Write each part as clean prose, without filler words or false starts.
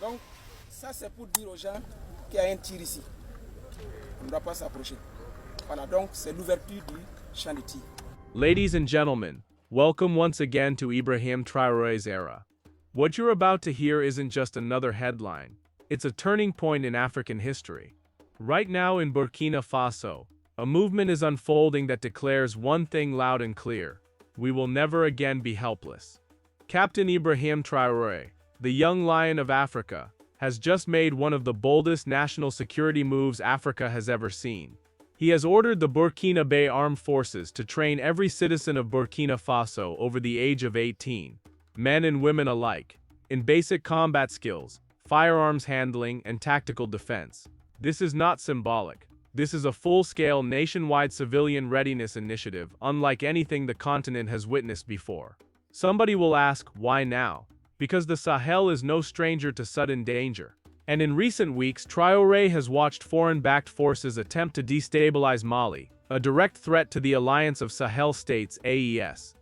Donc, ça c'est pour dire aux gens qu'il y a un tir ici. On ne doit pas s'approcher. Voilà, donc c'est l'ouverture du champ de tir. Ladies and gentlemen, welcome once again to Ibrahim Traoré's era. What you're about to hear isn't just another headline, it's a turning point in African history. Right now in Burkina Faso, a movement is unfolding that declares one thing loud and clear: we will never again be helpless. Captain Ibrahim Traoré, the young lion of Africa, has just made one of the boldest national security moves Africa has ever seen. He has ordered the Burkinabè Armed Forces to train every citizen of Burkina Faso over the age of 18, men and women alike, in basic combat skills, firearms handling, and tactical defense. This is not symbolic. This is a full-scale nationwide civilian readiness initiative unlike anything the continent has witnessed before. Somebody will ask, why now? Because the Sahel is no stranger to sudden danger. And in recent weeks, Traoré has watched foreign-backed forces attempt to destabilize Mali, a direct threat to the alliance of Sahel states AES.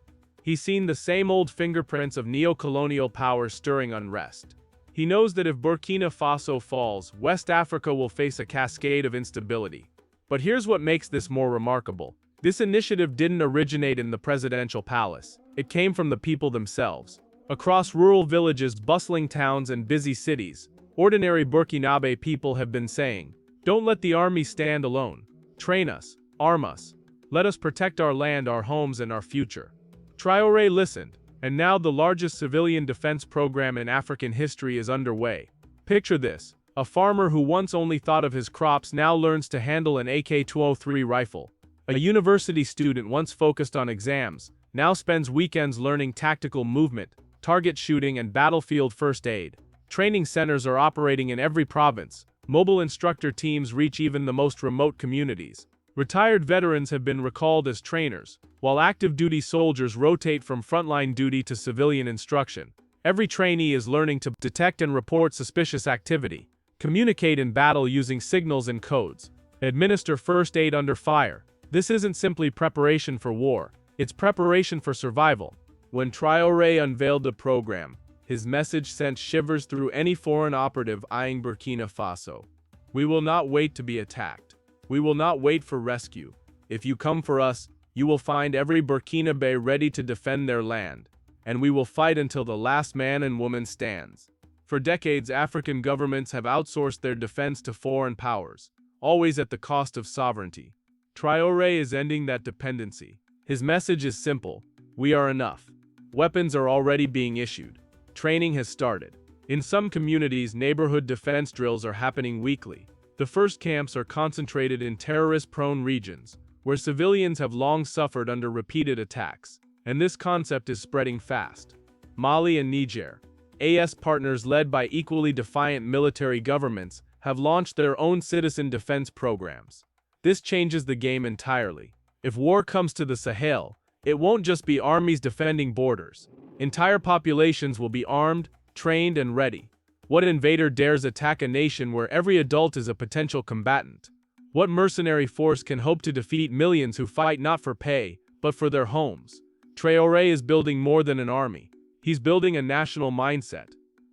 He's seen the same old fingerprints of neo-colonial powers stirring unrest. He knows that if Burkina Faso falls, West Africa will face a cascade of instability. But here's what makes this more remarkable. This initiative didn't originate in the presidential palace. It came from the people themselves. Across rural villages, bustling towns, and busy cities, ordinary Burkinabè people have been saying, "Don't let the army stand alone. Train us, arm us. Let us protect our land, our homes, and our future." Traoré listened, and now the largest civilian defense program in African history is underway. Picture this: a farmer who once only thought of his crops now learns to handle an AK-203 rifle. A university student once focused on exams now spends weekends learning tactical movement, target shooting, and battlefield first aid. Training centers are operating in every province. Mobile instructor teams reach even the most remote communities. Retired veterans have been recalled as trainers, while active duty soldiers rotate from frontline duty to civilian instruction. Every trainee is learning to detect and report suspicious activity, communicate in battle using signals and codes, administer first aid under fire. This isn't simply preparation for war, it's preparation for survival. When Traoré unveiled the program, his message sent shivers through any foreign operative eyeing Burkina Faso. We will not wait to be attacked. We will not wait for rescue. If you come for us, you will find every Burkinabè ready to defend their land, and we will fight until the last man and woman stands. For decades, African governments have outsourced their defense to foreign powers, always at the cost of sovereignty. Traoré is ending that dependency. His message is simple: we are enough. Weapons are already being issued. Training has started. In some communities, neighborhood defense drills are happening weekly. The first camps are concentrated in terrorist-prone regions, where civilians have long suffered under repeated attacks, and this concept is spreading fast. Mali and Niger, AS partners led by equally defiant military governments, have launched their own citizen defense programs. This changes the game entirely. If war comes to the Sahel, it won't just be armies defending borders. Entire populations will be armed, trained, and ready. What invader dares attack a nation where every adult is a potential combatant? What mercenary force can hope to defeat millions who fight not for pay, but for their homes? Traoré is building more than an army. He's building a national mindset.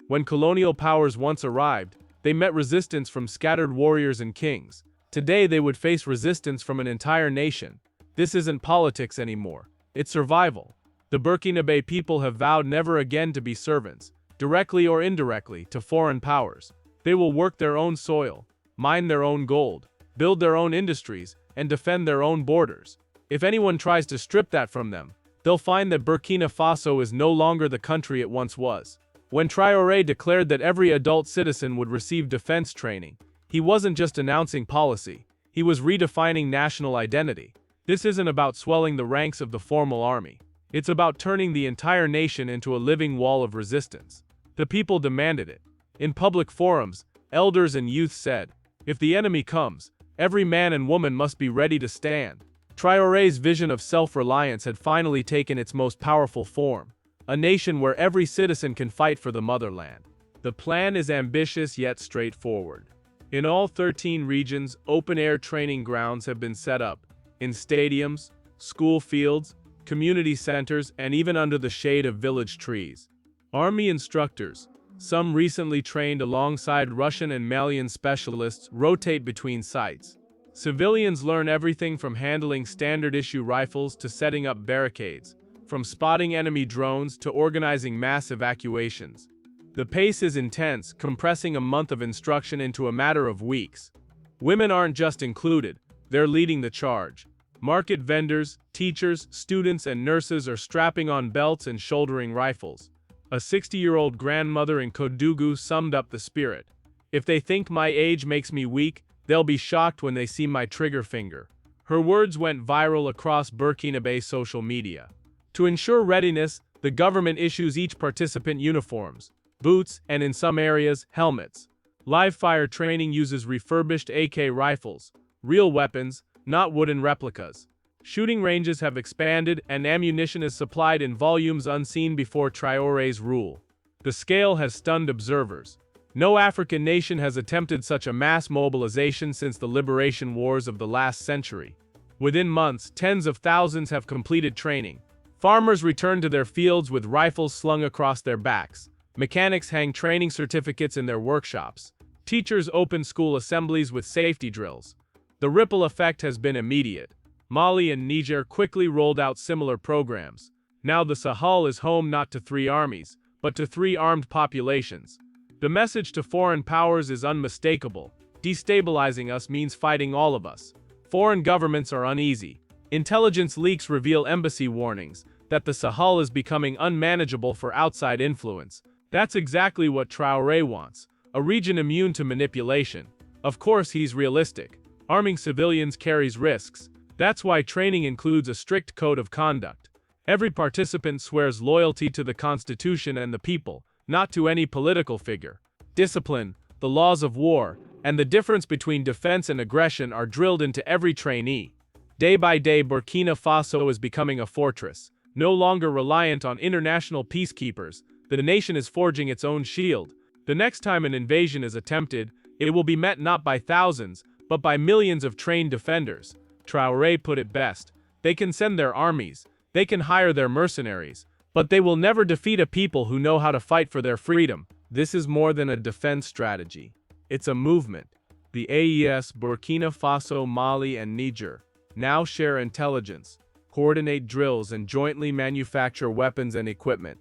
When colonial powers once arrived, they met resistance from scattered warriors and kings. Today they would face resistance from an entire nation. This isn't politics anymore. It's survival. The Burkinabè people have vowed never again to be servants, directly or indirectly, to foreign powers. They will work their own soil, mine their own gold, build their own industries, and defend their own borders. If anyone tries to strip that from them, they'll find that Burkina Faso is no longer the country it once was. When Traoré declared that every adult citizen would receive defense training, he wasn't just announcing policy, he was redefining national identity. This isn't about swelling the ranks of the formal army. It's about turning the entire nation into a living wall of resistance. The people demanded it. In public forums, elders and youth said, "If the enemy comes, every man and woman must be ready to stand." Traoré's vision of self-reliance had finally taken its most powerful form, a nation where every citizen can fight for the motherland. The plan is ambitious yet straightforward. In all 13 regions, open-air training grounds have been set up, in stadiums, school fields, community centers, and even under the shade of village trees. Army instructors, Some recently trained alongside Russian and Malian specialists rotate between sites. Civilians learn everything from handling standard-issue rifles to setting up barricades, from spotting enemy drones to organizing mass evacuations. The pace is intense, compressing a month of instruction into a matter of weeks. Women aren't just included, they're leading the charge. Market vendors, teachers, students, and nurses are strapping on belts and shouldering rifles. A 60-year-old grandmother in Kodugu summed up the spirit. "If they think my age makes me weak, they'll be shocked when they see my trigger finger." Her words went viral across Burkinabè social media. To ensure readiness, the government issues each participant uniforms, boots, and in some areas, helmets. Live fire training uses refurbished AK rifles, real weapons, not wooden replicas. Shooting ranges have expanded and ammunition is supplied in volumes unseen before Traoré's rule. The scale has stunned observers. No African nation has attempted such a mass mobilization since the liberation wars of the last century. Within months, tens of thousands have completed training. Farmers return to their fields with rifles slung across their backs. Mechanics hang training certificates in their workshops. Teachers open school assemblies with safety drills. The ripple effect has been immediate. Mali and Niger quickly rolled out similar programs. Now the Sahel is home not to 3 armies, but to 3 armed populations. The message to foreign powers is unmistakable. Destabilizing us means fighting all of us. Foreign governments are uneasy. Intelligence leaks reveal embassy warnings that the Sahel is becoming unmanageable for outside influence. That's exactly what Traoré wants, a region immune to manipulation. Of course he's realistic. Arming civilians carries risks. That's why training includes a strict code of conduct. Every participant swears loyalty to the Constitution and the people, not to any political figure. Discipline, the laws of war, and the difference between defense and aggression are drilled into every trainee. Day by day, Burkina Faso is becoming a fortress. No longer reliant on international peacekeepers, the nation is forging its own shield. The next time an invasion is attempted, it will be met not by thousands, but by millions of trained defenders. Traoré put it best. They can send their armies, they can hire their mercenaries, but they will never defeat a people who know how to fight for their freedom. This is more than a defense strategy. It's a movement. The AES, Burkina Faso, Mali, and Niger now share intelligence, coordinate drills, and jointly manufacture weapons and equipment.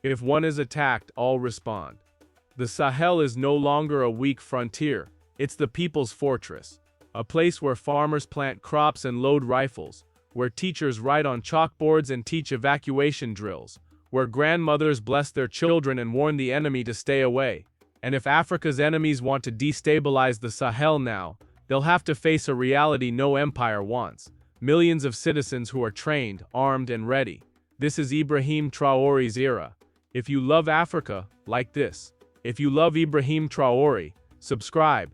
If one is attacked, all respond. The Sahel is no longer a weak frontier, it's the people's fortress. A place where farmers plant crops and load rifles, where teachers write on chalkboards and teach evacuation drills, where grandmothers bless their children and warn the enemy to stay away. And if Africa's enemies want to destabilize the Sahel now, they'll have to face a reality no empire wants. Millions of citizens who are trained, armed, and ready. This is Ibrahim Traoré's era. If you love Africa, like this. If you love Ibrahim Traoré, subscribe.